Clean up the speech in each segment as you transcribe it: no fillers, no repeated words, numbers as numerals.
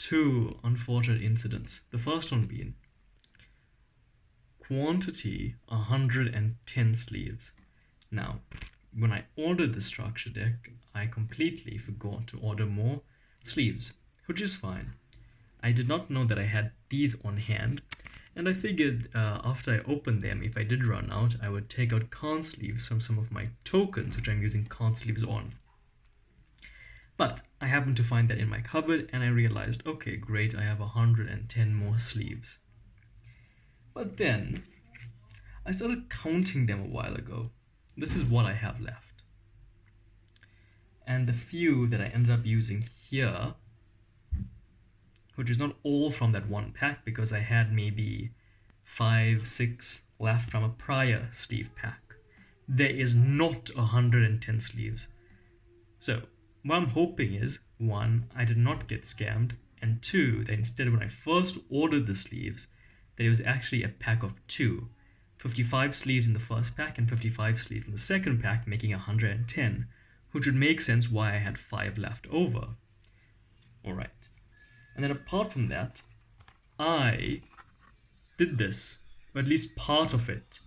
two unfortunate incidents. The first one being quantity 110 sleeves. Now, when I ordered the structure deck, I completely forgot to order more sleeves, which is fine. I did not know that I had these on hand, and I figured after I opened them, if I did run out, I would take out card sleeves from some of my tokens, which I'm using card sleeves on. But I happened to find that in my cupboard, and I realized, okay, great, I have 110 more sleeves. But then, I started counting them a while ago. This is what I have left. And the few that I ended up using here, which is not all from that one pack, because I had maybe 5, 6 left from a prior sleeve pack. There is not 110 sleeves. So, what I'm hoping is, 1, I did not get scammed, and 2, that instead when I first ordered the sleeves, that it was actually a pack of 2. 55 sleeves in the first pack and 55 sleeves in the second pack, making 110, which would make sense why I had 5 left over. Alright. And then apart from that, I did this, or at least part of it.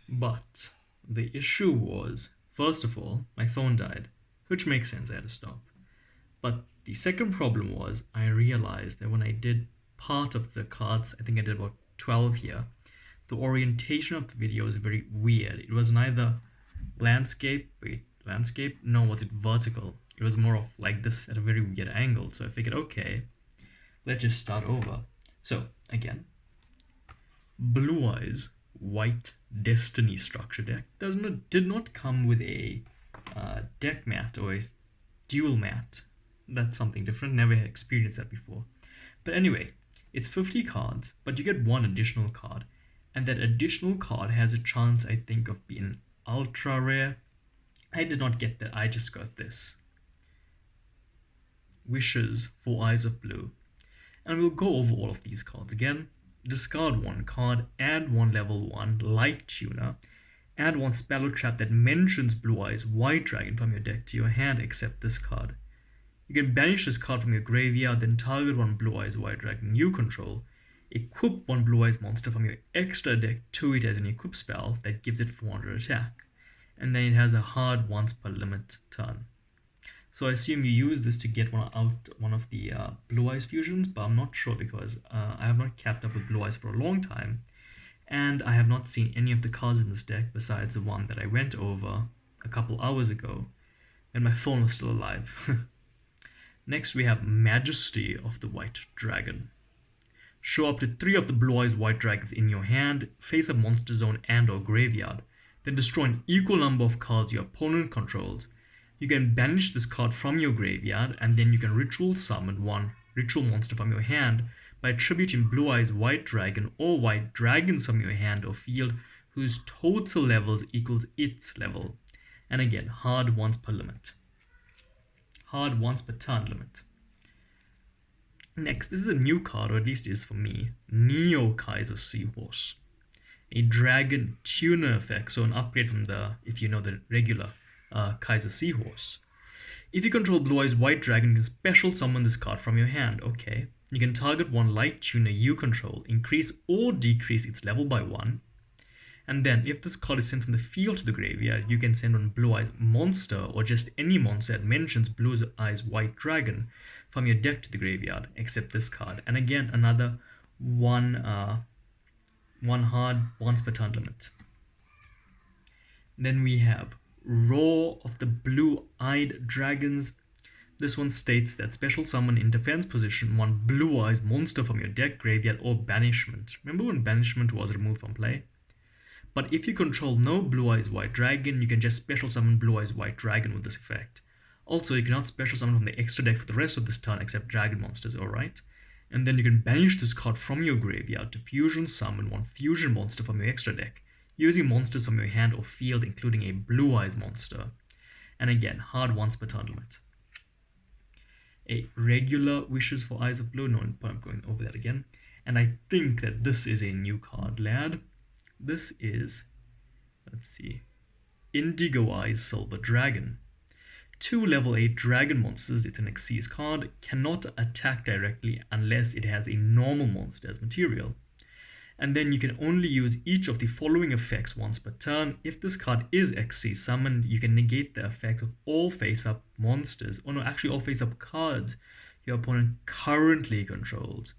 But the issue was, first of all, my phone died, which makes sense, I had to stop. But the second problem was, I realized that when I did part of the cards, I think I did about 12 here, the orientation of the video was very weird. It was neither landscape, no, was it vertical? It was more of like this at a very weird angle. So I figured, okay, let's just start over. So again, Blue Eyes White Destiny structure deck did not come with a deck mat or a dual mat. That's something different, never experienced that before. But anyway, it's 50 cards, but you get one additional card. And that additional card has a chance, I think, of being ultra rare. I did not get that, I just got this. Wishes for Eyes of Blue. And we'll go over all of these cards again. Discard one card, add one level 1 Light Tuner, add one spell trap that mentions Blue Eyes White Dragon from your deck to your hand except this card. You can banish this card from your graveyard, then target one Blue Eyes White Dragon you control. Equip one Blue Eyes monster from your extra deck to it as an equip spell that gives it 400 attack. And then it has a hard once per limit turn. So I assume you use this to get one of the Blue Eyes fusions, but I'm not sure because I have not kept up with Blue Eyes for a long time. And I have not seen any of the cards in this deck besides the one that I went over a couple hours ago when my phone was still alive. Next we have Majesty of the White Dragon. Show up to 3 of the Blue Eyes White Dragons in your hand, face a monster zone and or graveyard, then destroy an equal number of cards your opponent controls. You can banish this card from your graveyard, and then you can ritual summon one ritual monster from your hand by attributing Blue Eyes White Dragon or White Dragons from your hand or field whose total levels equals its level. And again, hard once per limit. Hard once per turn limit. Next, this is a new card, or at least it is for me, Neo Kaiser Seahorse. A dragon tuner effect, so an upgrade from the, if you know, the regular Kaiser Seahorse. If you control Blue Eyes White Dragon, you can special summon this card from your hand. Okay. You can target one light tuner you control, increase or decrease its level by 1. And then, if this card is sent from the field to the graveyard, you can send one Blue Eyes monster or just any monster that mentions Blue Eyes White Dragon from your deck to the graveyard, except this card. And again, another one hard once per turn limit. Then we have Roar of the Blue-Eyed Dragons. This one states that special summon in defense position one Blue Eyes monster from your deck, graveyard, or banishment. Remember when banishment was removed from play? But if you control no Blue Eyes White Dragon, you can just special summon Blue Eyes White Dragon with this effect. Also, you cannot special summon from the extra deck for the rest of this turn except dragon monsters, alright? And then you can banish this card from your graveyard to fusion summon one fusion monster from your extra deck, using monsters from your hand or field including a Blue Eyes monster. And again, hard once per turn limit. A regular Wishes for Eyes of Blue, no, I'm going over that again. And I think that this is a new card, lad. This is, let's see, Indigo Eyes Silver Dragon. Two level 8 dragon monsters, it's an Xyz card, cannot attack directly unless it has a normal monster as material. And then you can only use each of the following effects once per turn. If this card is Xyz summoned, you can negate the effect of all face-up monsters, or no, actually all face-up cards your opponent currently controls.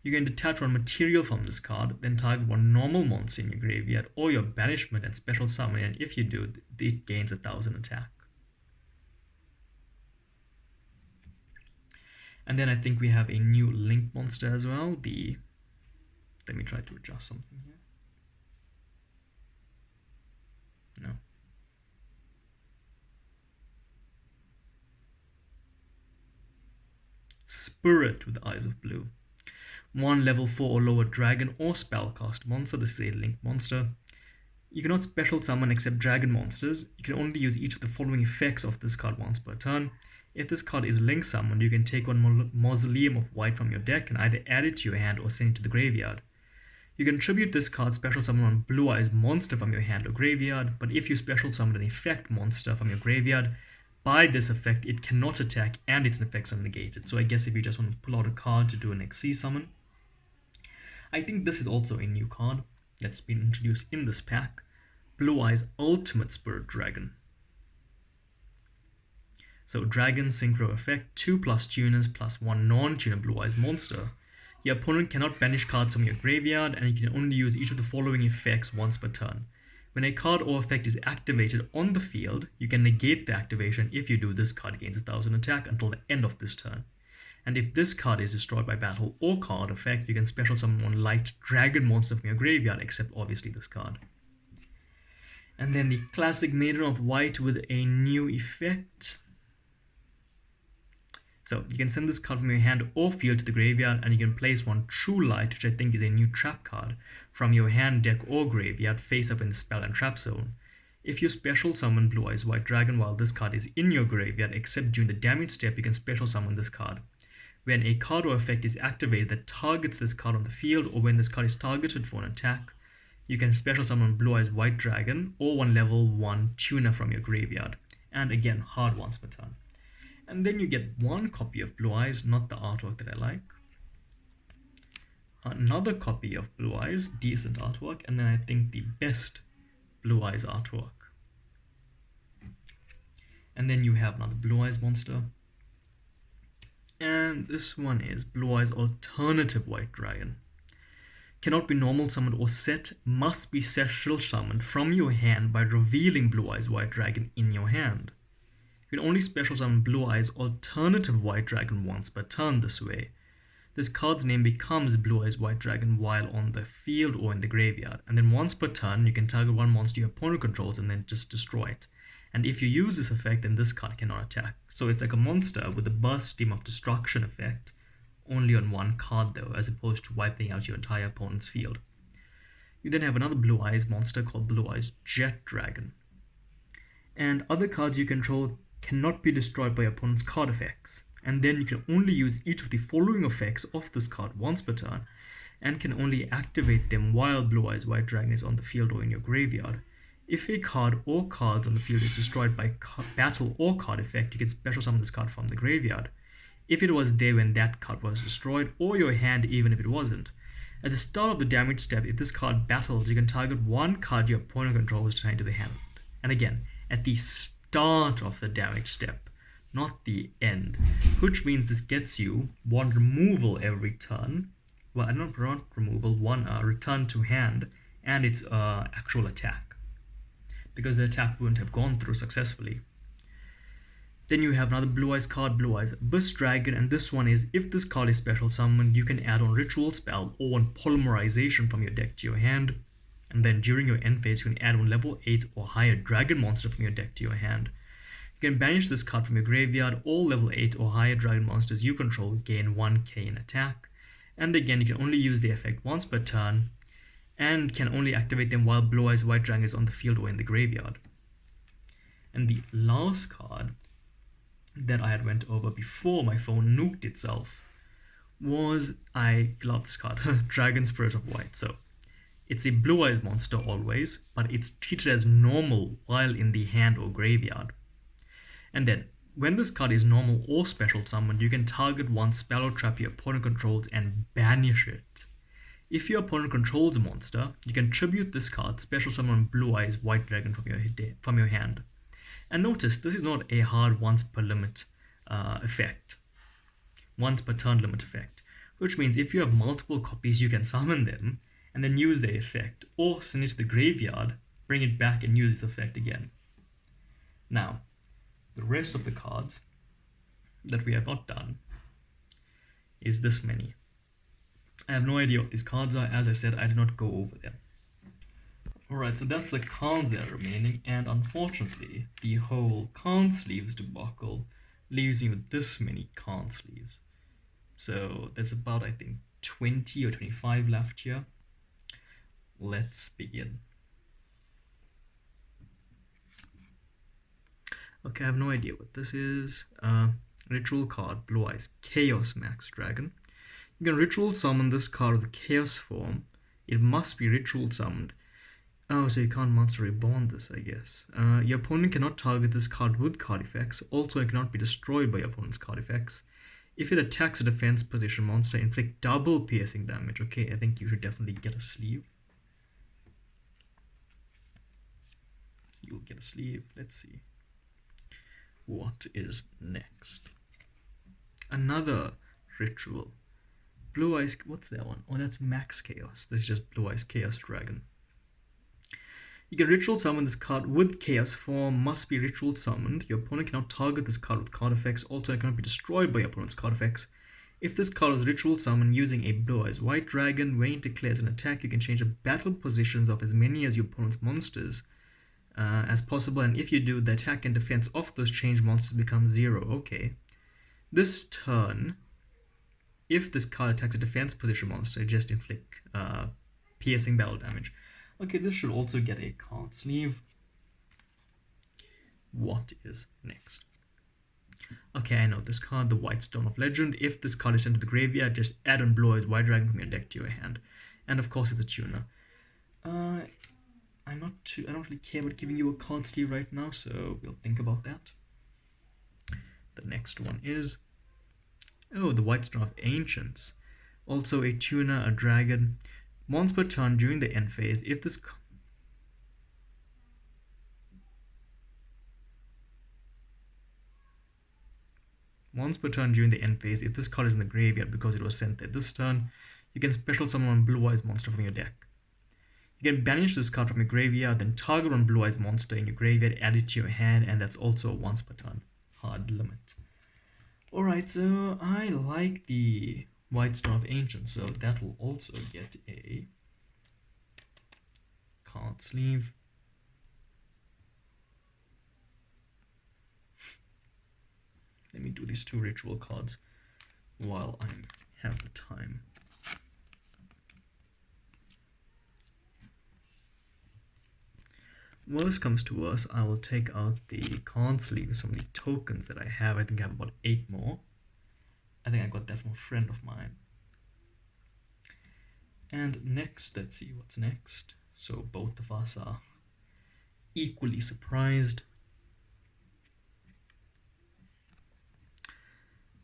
You can detach one material from this card, then target one normal monster in your graveyard or your banishment and special summon, and if you do, it gains 1000 attack. And then I think we have a new link monster as well. Let me try to adjust something here. No. Spirit with Eyes of Blue. One level 4 or lower dragon or spellcast monster. This is a link monster. You cannot special summon except dragon monsters. You can only use each of the following effects of this card once per turn. If this card is link summoned, you can take one Mausoleum of White from your deck and either add it to your hand or send it to the graveyard. You can tribute this card special summon one Blue Eyes monster from your hand or graveyard, but if you special summon an effect monster from your graveyard, by this effect it cannot attack and its effects are negated. So I guess if you just want to pull out a card to do an Xyz summon. I think this is also a new card that's been introduced in this pack. Blue Eyes Ultimate Spirit Dragon. So Dragon Synchro effect, 2+ tuners plus 1 non-tuner Blue Eyes monster. Your opponent cannot banish cards from your graveyard, and you can only use each of the following effects once per turn. When a card or effect is activated on the field, you can negate the activation. If you do, this card gains 1000 attack until the end of this turn. And if this card is destroyed by battle or card effect, you can special summon one light dragon monster from your graveyard, except obviously this card. And then the classic Maiden of White with a new effect. So you can send this card from your hand or field to the graveyard, and you can place one True Light, which I think is a new trap card, from your hand, deck, or graveyard face up in the spell and trap zone. If you special summon Blue Eyes White Dragon while this card is in your graveyard, except during the damage step, you can special summon this card. When a card or effect is activated that targets this card on the field, or when this card is targeted for an attack, you can special summon Blue Eyes White Dragon or one level 1 tuner from your graveyard. And again, hard once per turn. And then you get one copy of Blue Eyes, not the artwork that I like. Another copy of Blue Eyes, decent artwork, and then I think the best Blue Eyes artwork. And then you have another Blue Eyes monster. And this one is Blue Eyes Alternative White Dragon. Cannot be normal summoned or set, must be special summoned from your hand by revealing Blue Eyes White Dragon in your hand. You can only special summon Blue Eyes Alternative White Dragon once per turn this way. This card's name becomes Blue Eyes White Dragon while on the field or in the graveyard. And then once per turn, you can target one monster your opponent controls and then just destroy it. And if you use this effect, then this card cannot attack. So it's like a monster with the Burst Stream of Destruction effect, only on one card though, as opposed to wiping out your entire opponent's field. You then have another Blue Eyes monster called Blue Eyes Jet Dragon. And other cards you control cannot be destroyed by your opponent's card effects. And then you can only use each of the following effects of this card once per turn, and can only activate them while Blue Eyes White Dragon is on the field or in your graveyard. If a card or cards on the field is destroyed by battle or card effect, you can special summon this card from the graveyard. If it was there when that card was destroyed, or your hand even if it wasn't. At the start of the damage step, if this card battles, you can target one card your opponent controls assigned to the hand. And again, at the start of the damage step, not the end, which means this gets you one removal every turn. Well, not removal, one return to hand, and its actual attack, because the attack wouldn't have gone through successfully. Then you have another Blue Eyes card, Blue Eyes Abyss Dragon, and this one is, if this card is special summoned, you can add on Ritual Spell or one Polymerization from your deck to your hand, and then during your end phase, you can add one level 8 or higher Dragon monster from your deck to your hand. You can banish this card from your graveyard. All level 8 or higher dragon monsters you control gain 1k in attack. And again, you can only use the effect once per turn, and can only activate them while Blue Eyes White Dragon is on the field or in the graveyard. And the last card that I had went over before my phone nuked itself was, I love this card, Dragon Spirit of White. So it's a Blue Eyes monster always, but it's treated as normal while in the hand or graveyard. And then, when this card is normal or special summoned, you can target one spell or trap your opponent controls and banish it. If your opponent controls a monster, you can tribute this card, special summon Blue Eyes White Dragon from your hand. And notice, this is not a hard once per limit effect. Once per turn limit effect. Which means if you have multiple copies, you can summon them and then use the effect. Or send it to the graveyard, bring it back and use the effect again. Now, the rest of the cards that we have not done is this many. I have no idea what these cards are. As I said, I did not go over them. Alright, so that's the cards that are remaining, and unfortunately, the whole card sleeves debacle leaves me with this many card sleeves. So there's about, I think, 20 or 25 left here. Let's begin. Okay, I have no idea what this is. Ritual card, Blue Eyes, Chaos Max Dragon. You can ritual summon this card with Chaos form. It must be ritual summoned. Oh, so you can't monster reborn this, I guess. Your opponent cannot target this card with card effects. Also, it cannot be destroyed by your opponent's card effects. If it attacks a defense position monster, inflict double piercing damage. Okay, I think you should definitely get a sleeve. You'll get a sleeve. Let's see. What is next? Another ritual. Blue Eyes, what's that one? Oh, that's Max Chaos. This is just Blue Eyes Chaos Dragon. You can ritual summon this card with Chaos form, must be ritual summoned. Your opponent cannot target this card with card effects, also it cannot be destroyed by your opponent's card effects. If this card is ritual summoned using a Blue Eyes White Dragon, when it declares an attack, you can change the battle positions of as many as your opponent's monsters as possible, and if you do, the attack and defense of those changed monsters become 0. Okay. This turn, if this card attacks a defense position monster, just inflict piercing battle damage. Okay, this should also get a card sleeve. What is next? Okay, I know this card, the White Stone of Legend. If this card is sent to the graveyard, just add on Blue Eyes White Dragon from your deck to your hand. And of course, it's a tuner. I don't really care about giving you a card sleeve right now, so we'll think about that. The next one is, oh, the White Stone of Ancients. Also a tuner, a dragon. Once per turn during the end phase, if this card is in the graveyard because it was sent there this turn, you can special summon one Blue Eyes monster from your deck. You can banish this card from your graveyard, then target one Blue Eyes monster in your graveyard, add it to your hand, and that's also a once per turn hard limit. Alright, so I like the White Stone of Ancients, so that will also get a card sleeve. Let me do these 2 ritual cards while I have the time. Worst comes to worst, I will take out the card sleeves from the tokens that I have. I think I have about 8 more. I think I got that from a friend of mine. And next, let's see what's next. So both of us are equally surprised.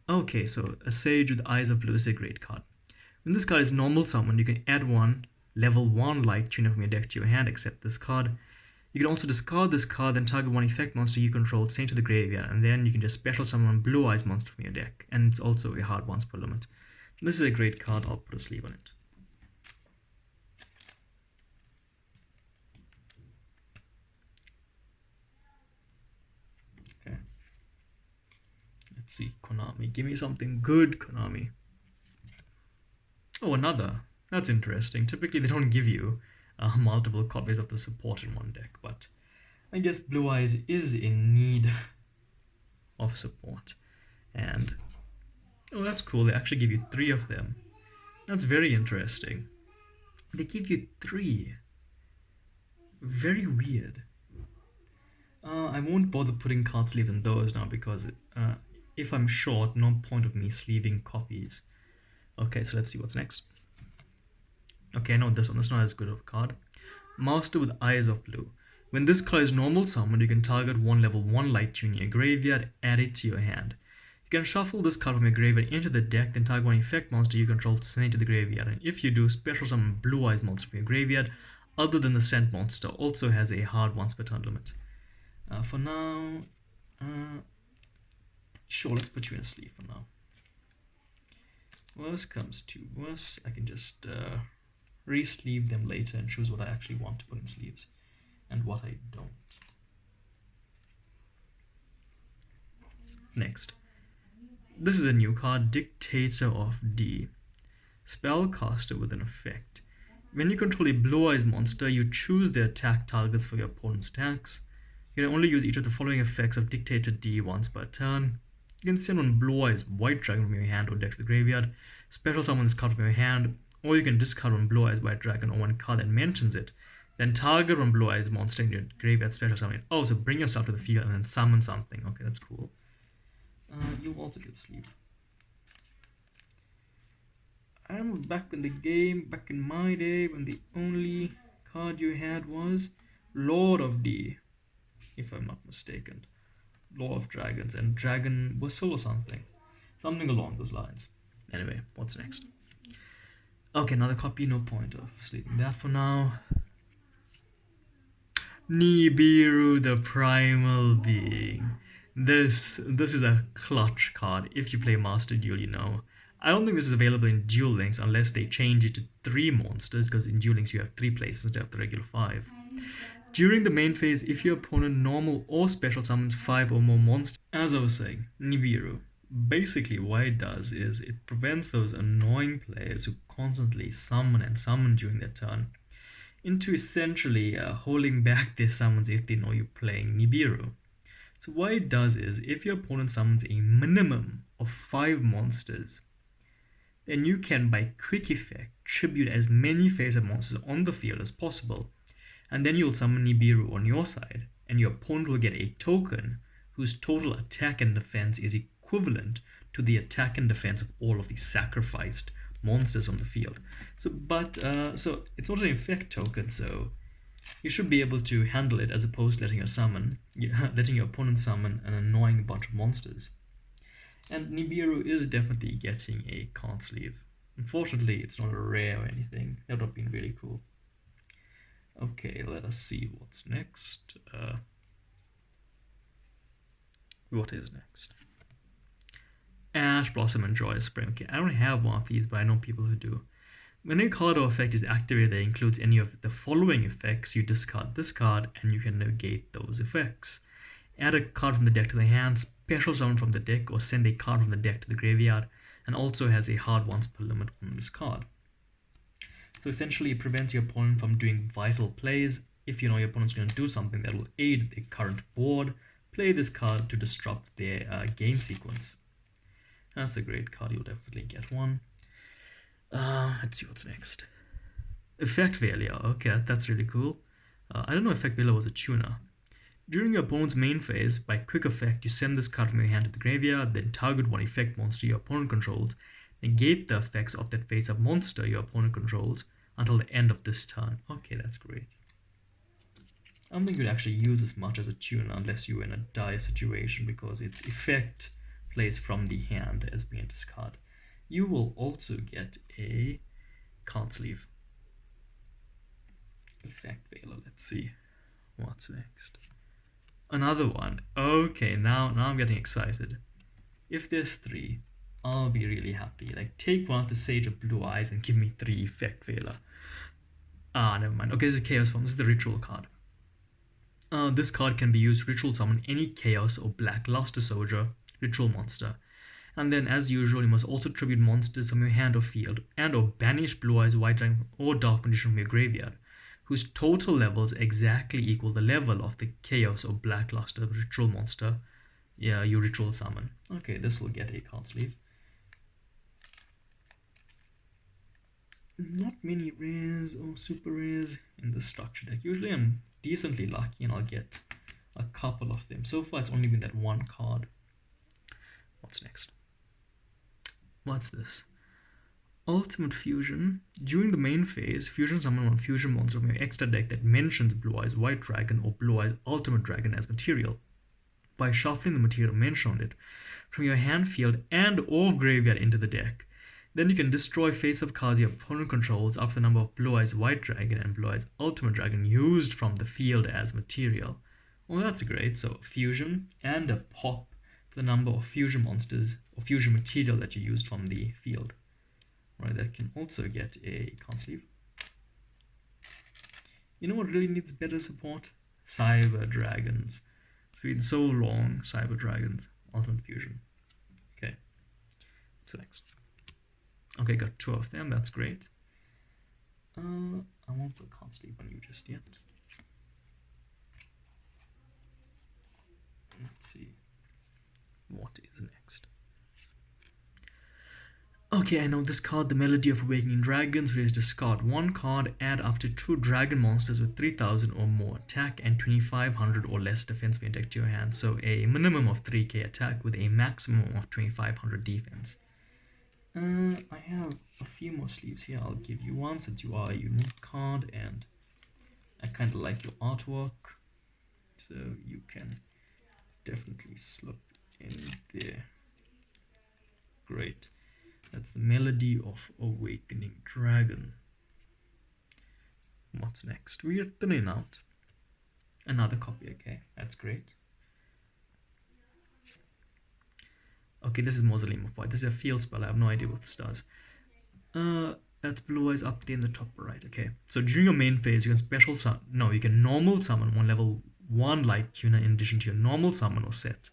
Okay, so a Sage with Eyes of Blue is a great card. When this card is normal summoned, you can add one level 1 light tuner from your deck to your hand, except this card. You can also discard this card, then target one effect monster you control, send to the graveyard, and then you can just special summon Blue Eyes monster from your deck, and it's also a hard once per limit. This is a great card, I'll put a sleeve on it. Okay. Let's see, Konami, give me something good, Konami. Oh, another. That's interesting. Typically they don't give you multiple copies of the support in one deck, but I guess Blue Eyes is in need of support. And oh, that's cool, they actually give you 3 of them. That's very interesting. They give you 3. Very weird. I won't bother putting card sleeve in those now because if I'm short, no point of me sleeving copies. Okay, so let's see what's next. Okay, no, this one is not as good of a card. Master with Eyes of Blue. When this card is normal summoned, you can target one level 1 light tune in your graveyard, add it to your hand. You can shuffle this card from your graveyard into the deck, then target one effect monster you control, send it to the graveyard. And if you do, special summon Blue Eyes monster from your graveyard, other than the sent monster, also has a hard once per turn limit. For now, sure, let's put you in a sleeve for now. Worst comes to worst, I can just re-sleeve them later and choose what I actually want to put in sleeves and what I don't. Next, this is a new card, Dictator of D. Spellcaster with an effect. When you control a Blue Eyes monster, you choose the attack targets for your opponent's attacks. You can only use each of the following effects of Dictator D once per turn. You can send one Blue Eyes White Dragon from your hand or deck to the graveyard, special summon this card from your hand, or you can discard one Blue Eyes White Dragon or one card that mentions it, then target one Blue Eyes monster in your graveyard, special summon it. Oh, so bring yourself to the field and then summon something. Okay, that's cool. You'll also get sleep. I'm back in the game, back in my day, when the only card you had was Lord of D, if I'm not mistaken. Lord of Dragons, and Dragon Whistle or something. Something along those lines. Anyway, what's next? Okay, another copy, no point of sleeping that for now. Nibiru, the Primal Being. This is a clutch card. If you play Master Duel, you know. I don't think this is available in Duel Links unless they change it to 3 monsters, because in Duel Links you have 3 places instead of the regular 5. During the main phase, if your opponent normal or special summons 5 or more monsters, as I was saying, Nibiru. Basically what it does is it prevents those annoying players who constantly summon and summon during their turn into essentially holding back their summons if they know you're playing Nibiru. So what it does is, if your opponent summons a minimum of 5 monsters, then you can, by quick effect, tribute as many face-up monsters on the field as possible, and then you'll summon Nibiru on your side, and your opponent will get a token whose total attack and defense is equivalent to the attack and defense of all of the sacrificed monsters on the field. So it's not an effect token, so you should be able to handle it, as opposed to letting your opponent summon an annoying bunch of monsters. And Nibiru is definitely getting a card sleeve. Unfortunately, it's not a rare or anything. That would have been really cool. Okay, let us see what's next. What is next? Ash Blossom and Joyous Spring. Okay, I don't have one of these, but I know people who do. When a card or effect is activated that includes any of the following effects, you discard this card and you can negate those effects. Add a card from the deck to the hand, special summon from the deck, or send a card from the deck to the graveyard, and also has a hard once per limit on this card. So essentially it prevents your opponent from doing vital plays. If you know your opponent's going to do something that will aid the current board, play this card to disrupt their game sequence. That's a great card, you'll definitely get one. Let's see what's next. Effect Failure. Okay, that's really cool. I don't know if Effect Failure was a tuner. During your opponent's main phase, by quick effect, you send this card from your hand to the graveyard, then target one effect monster your opponent controls, negate the effects of that face-up monster your opponent controls until the end of this turn. Okay, that's great. I don't think you'd actually use as much as a tuner unless you're in a dire situation, because its effect plays from the hand as being discarded. You will also get a card sleeve. Effect Failure. Let's see what's next. Another one. Okay, now I'm getting excited. If there's 3, I'll be really happy. Like, take one of the Sage of Blue Eyes and give me 3 Effect Failure. Never mind. Okay, this is Chaos Form. This is the Ritual card. This card can be used to ritual summon any Chaos or Black Luster Soldier ritual monster. And then, as usual, you must also tribute monsters from your hand or field, and or banish Blue Eyes, White Dragon, or Dark Magician from your graveyard, whose total levels exactly equal the level of the Chaos or Black Luster ritual monster you ritual summon. Okay, this will get a card sleeve. Not many rares or super rares in the structure deck. Usually I'm decently lucky and I'll get a couple of them. So far it's only been that one card. What's next? What's this? Ultimate Fusion. During the main phase, fusion summon one fusion monster from your extra deck that mentions Blue Eyes White Dragon or Blue Eyes Ultimate Dragon as material. By shuffling the material mentioned on it from your hand field and or graveyard into the deck. Then you can destroy face-up cards your opponent controls up to the number of Blue Eyes White Dragon and Blue Eyes Ultimate Dragon used from the field as material. Well, that's great. So fusion and a pop for the number of fusion monsters or fusion material that you used from the field. Right, that can also get a card sleeve. You know what really needs better support? Cyber Dragons. It's been so long, Cyber Dragons. Ultimate Fusion. Okay, what's next? Okay, got 2 of them, that's great. I won't put card sleeve on you just yet. Let's see what is next. Okay, I know this card, the Melody of Awakening Dragons, where you discard 1 card, add up to 2 dragon monsters with 3000 or more attack and 2500 or less defense when deck to your hand. So a minimum of 3k attack with a maximum of 2500 defense. I have a few more sleeves here. I'll give you one since you are a unique card and I kind of like your artwork. So you can definitely slip in there. Great. That's the Melody of Awakening Dragon. What's next? We are thinning out. Another copy, okay. That's great. Okay, this is Mausoleum of White. This is a field spell. I have no idea what this does. That's Blue Eyes up there in the top right. Okay. So during your main phase, you can special summon. No, you can normal summon one level 1 light tuner in addition to your normal summon or set.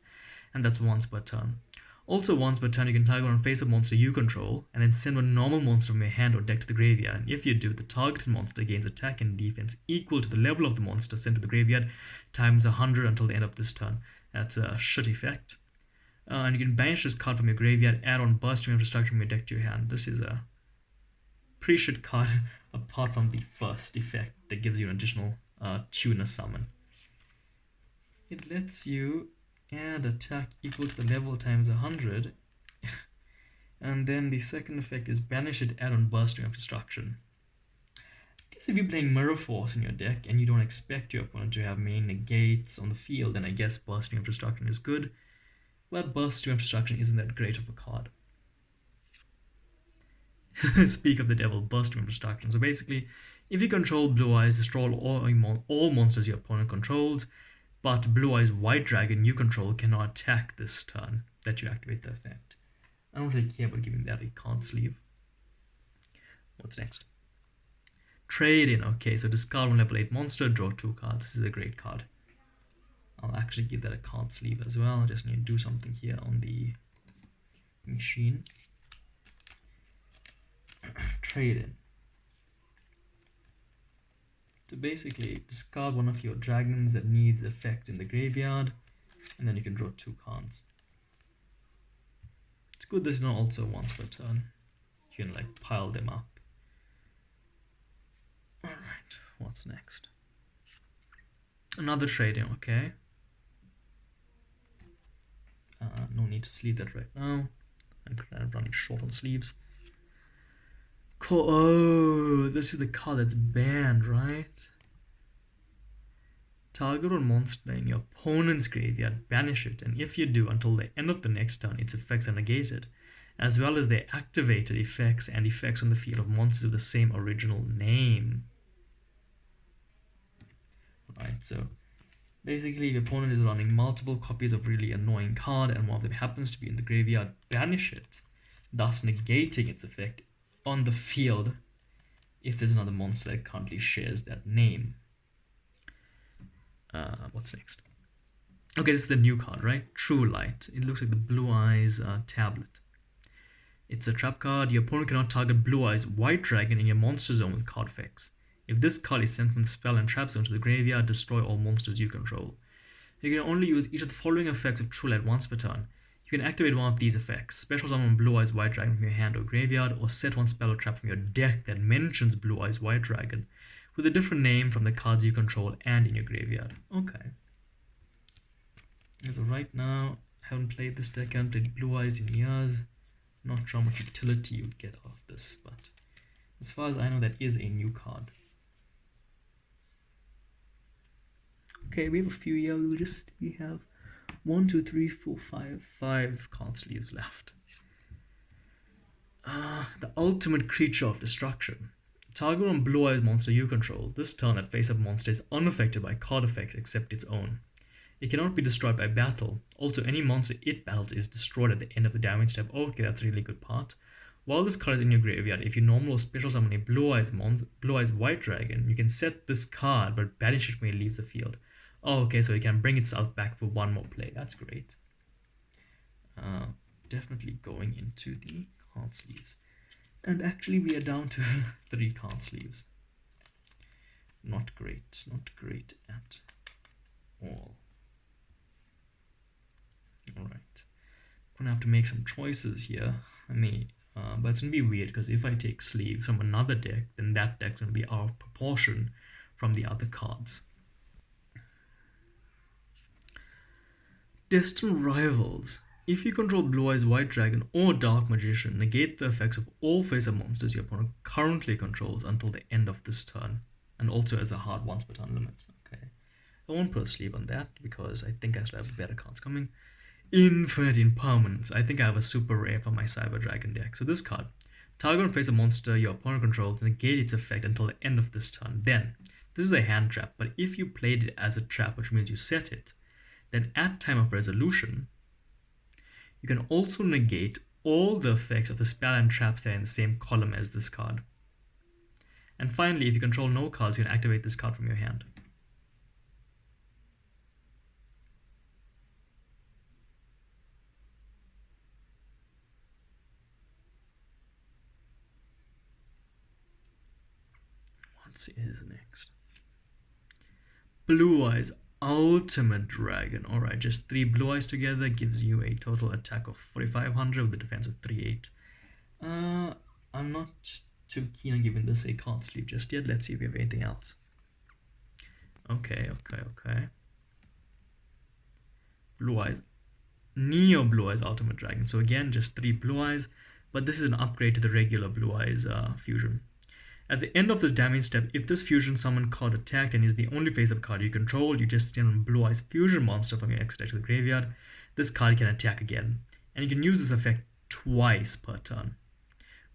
And that's once per turn. Also, once per turn, you can target one face-up monster you control, and then send one normal monster from your hand or deck to the graveyard. And if you do, the targeted monster gains attack and defense equal to the level of the monster sent to the graveyard times 100 until the end of this turn. That's a shit effect. And you can banish this card from your graveyard, add on Bursting Infrastructure from your deck to your hand. This is a pretty shit card apart from the first effect that gives you an additional tuner summon. It lets you add attack equal to the level times 100. And then the second effect is banish it, add on Bursting of Destruction. I guess if you're playing Mirror Force in your deck and you don't expect your opponent to have main negates on the field, then I guess Bursting of Destruction is good. But Bursting of Destruction isn't that great of a card. Speak of the devil, Bursting of Destruction. So basically, if you control Blue Eyes, destroy all monsters your opponent controls, but Blue Eyes White Dragon you control cannot attack this turn that you activate the effect. I don't really care about giving that a card sleeve. What's next? Trade in. Okay, so discard one level 8 monster, draw 2 cards. This is a great card. I'll actually give that a card sleeve as well. I just need to do something here on the machine. Trade in. So basically, discard one of your dragons that needs effect in the graveyard, and then you can draw 2 cards. It's good there's not also once per turn. You can like pile them up. Alright, what's next? Another trade-in, okay. No need to sleeve that right now. I'm kind of running short on sleeves. Cool. Oh, this is the card that's banned, right? Target one monster in your opponent's graveyard, banish it, and if you do, until the end of the next turn, its effects are negated, as well as their activated effects and effects on the field of monsters with the same original name. Right, so basically, if your opponent is running multiple copies of really annoying card and one of them happens to be in the graveyard, banish it, thus negating its effect on the field if there's another monster that currently shares that name. What's next? Okay, this is the new card, right? True Light. It looks like the Blue Eyes tablet. It's a trap card. Your opponent cannot target Blue Eyes White Dragon in your monster zone with card effects. If this card is sent from the spell and trap zone to the graveyard, destroy all monsters you control. You can only use each of the following effects of True Light once per turn. You can activate one of these effects, special summon Blue Eyes White Dragon from your hand or graveyard, or set one spell or trap from your deck that mentions Blue Eyes White Dragon, with a different name from the cards you control and in your graveyard. Okay. So right now, I haven't played this deck, I haven't played Blue Eyes in years. Not sure how much utility you'd get out of this, but as far as I know, that is a new card. Okay, we have a few here. We have 1, 2, 3, 4, 5 card sleeves left. The ultimate creature of destruction. Target one blue eyes monster you control. This turn, that face-up monster is unaffected by card effects except its own. It cannot be destroyed by battle. Also, any monster it battles is destroyed at the end of the damage step. Okay, that's a really good part. While this card is in your graveyard, if you normal or special summon a blue eyes white dragon, you can set this card but banish it when it leaves the field. Oh, okay, so it can bring itself back for one more play. That's great. Definitely going into the card sleeves. And actually we are down to 3 card sleeves. Not great at all. Alright. I'm gonna have to make some choices here. But it's gonna be weird because if I take sleeves from another deck, then that deck's gonna be out of proportion from the other cards. Distant Rivals. If you control Blue Eyes White Dragon or Dark Magician, negate the effects of all face-up monsters your opponent currently controls until the end of this turn, and also as a hard once per turn limit. Okay, I won't put a sleeve on that because I think I still have better cards coming. Infinite Impermanence. I think I have a super rare for my Cyber Dragon deck. So this card, target and face-up monster your opponent controls, negate its effect until the end of this turn. Then, this is a hand trap, but if you played it as a trap, which means you set it, then at time of resolution, you can also negate all the effects of the spell and traps that are in the same column as this card. And finally, if you control no cards, you can activate this card from your hand. What is next? Blue Eyes Ultimate Dragon. Alright, just 3 blue eyes together gives you a total attack of 4,500 with a defense of 3,800. I'm not too keen on giving this a card sleeve just yet. Let's see if we have anything else. Okay. Blue Eyes. Neo Blue Eyes Ultimate Dragon. So again, just 3 blue eyes, but this is an upgrade to the regular Blue Eyes fusion. At the end of this damage step, if this fusion summon card attacked and is the only face-up card you control, you just send Blue Eyes Fusion monster from your extra deck to the graveyard. This card can attack again, and you can use this effect twice per turn.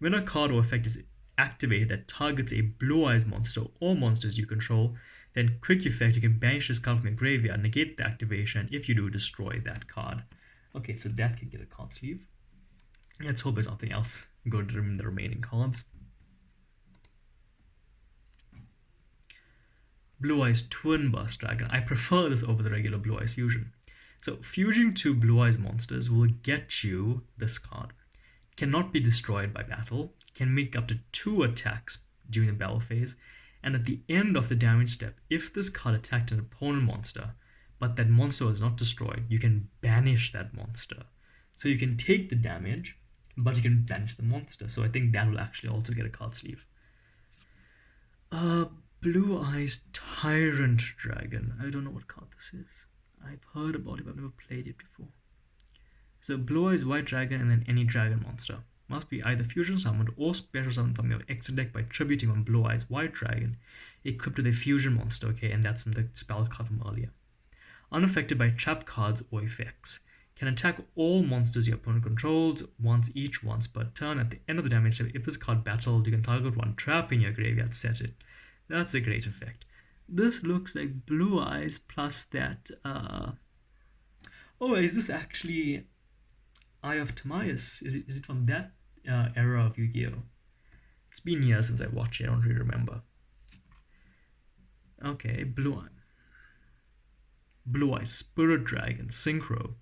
When a card or effect is activated that targets a Blue Eyes monster or monsters you control, then quick effect, you can banish this card from your graveyard, negate the activation, and if you do, destroy that card. Okay, so that can get a card sleeve. Let's hope there's nothing else good in the remaining cards. Blue Eyes Twin Burst Dragon. I prefer this over the regular Blue Eyes Fusion. So fusing 2 Blue Eyes monsters will get you this card. Cannot be destroyed by battle, can make up to 2 attacks during the battle phase, and at the end of the damage step, if this card attacked an opponent monster, but that monster was not destroyed, you can banish that monster. So you can take the damage, but you can banish the monster. So I think that will actually also get a card sleeve. Blue Eyes Tyrant Dragon. I don't know what card this is. I've heard about it, but I've never played it before. So Blue Eyes White Dragon and then any dragon monster. Must be either fusion summoned or special summoned from your extra deck by tributing on Blue Eyes White Dragon, equipped with a fusion monster, okay, and that's from the spell card from earlier. Unaffected by trap cards or effects. Can attack all monsters your opponent controls once per turn. At the end of the damage step, if this card battled, you can target one trap in your graveyard, set it. That's a great effect. This looks like Blue Eyes plus that. Oh, is this actually Eye of Timaeus? Is it from that era of Yu-Gi-Oh? It's been years since I watched it. I don't really remember. Okay, Blue Eyes Spirit Dragon Synchro.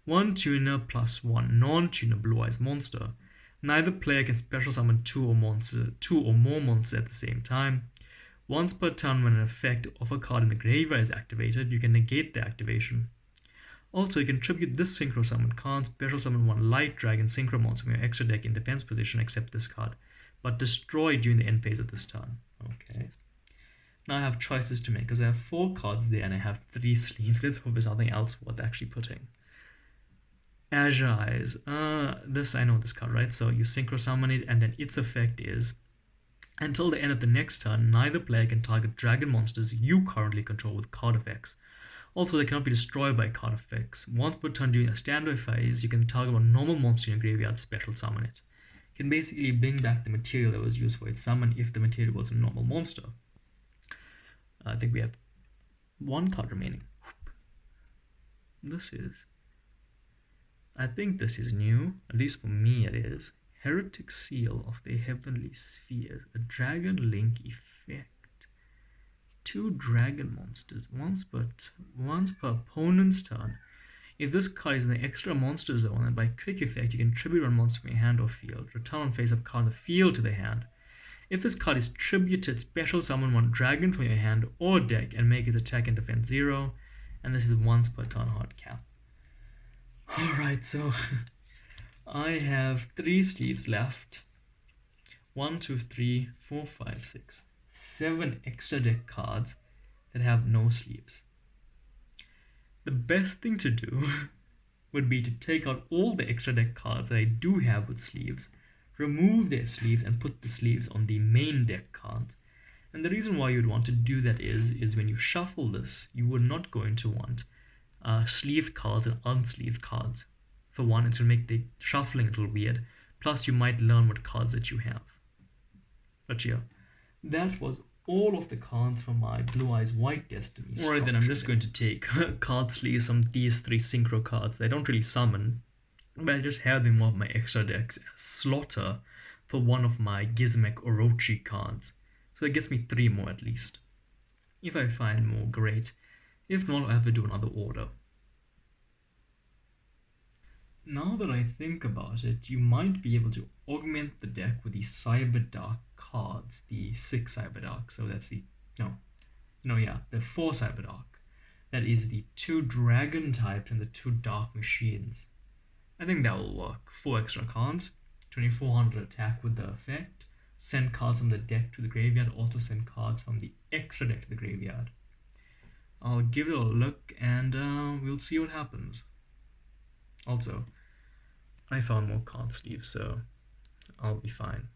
1 tuner plus 1 non-tuner Blue Eyes monster. Neither player can special summon 2 or more monsters at the same time. Once per turn, when an effect of a card in the graveyard is activated, you can negate the activation. Also, you can tribute this synchro summon card, special summon 1 light dragon synchro monster from your extra deck in defense position except this card, but destroy during the end phase of this turn. Okay. Now I have choices to make because I have 4 cards there and I have 3 sleeves. Let's hope there's nothing else worth actually putting. Azure Eyes. This, I know this card, right? So you synchro summon it, and then its effect is until the end of the next turn, neither player can target dragon monsters you currently control with card effects. Also, they cannot be destroyed by card effects. Once per turn during a standby phase, you can target a normal monster in your graveyard, special summon it. You can basically bring back the material that was used for its summon if the material was a normal monster. I think we have one card remaining. I think this is new, at least for me it is. Heretic Seal of the Heavenly Spheres, a Dragon Link effect. 2 dragon monsters, once per opponent's turn. If this card is in the extra monster zone, and by quick effect you can tribute one monster from your hand or field, return one face-up card in the field to the hand. If this card is tributed, special summon one dragon from your hand or deck and make its attack and defense 0, and this is once per turn hard cap. Alright, so I have 3 sleeves left. 1, 2, 3, 4, 5, 6, 7 extra deck cards that have no sleeves. The best thing to do would be to take out all the extra deck cards that I do have with sleeves, remove their sleeves, and put the sleeves on the main deck cards. And the reason why you'd want to do that is when you shuffle this, you would not going to want sleeved cards and unsleeved cards. For one, it's going to make the shuffling a little weird. Plus, you might learn what cards that you have. But yeah, that was all of the cards from my Blue Eyes White Destiny. Alright, then I'm just going to take card sleeves from these 3 synchro cards that I don't really summon, but I just have them off my extra decks as slaughter for one of my Gizmek Orochi cards. So it gets me 3 more at least. If I find more, great. If not, I'll have to do another order. Now that I think about it, you might be able to augment the deck with the Cyber Dark cards, the 6 Cyber Dark. So that's the 4 Cyber Dark. That is the 2 Dragon types and the 2 Dark Machines. I think that will work. 4 extra cards, 2400 attack with the effect. Send cards from the deck to the graveyard. Also send cards from the extra deck to the graveyard. I'll give it a look and we'll see what happens. Also, I found more card sleeves, so I'll be fine.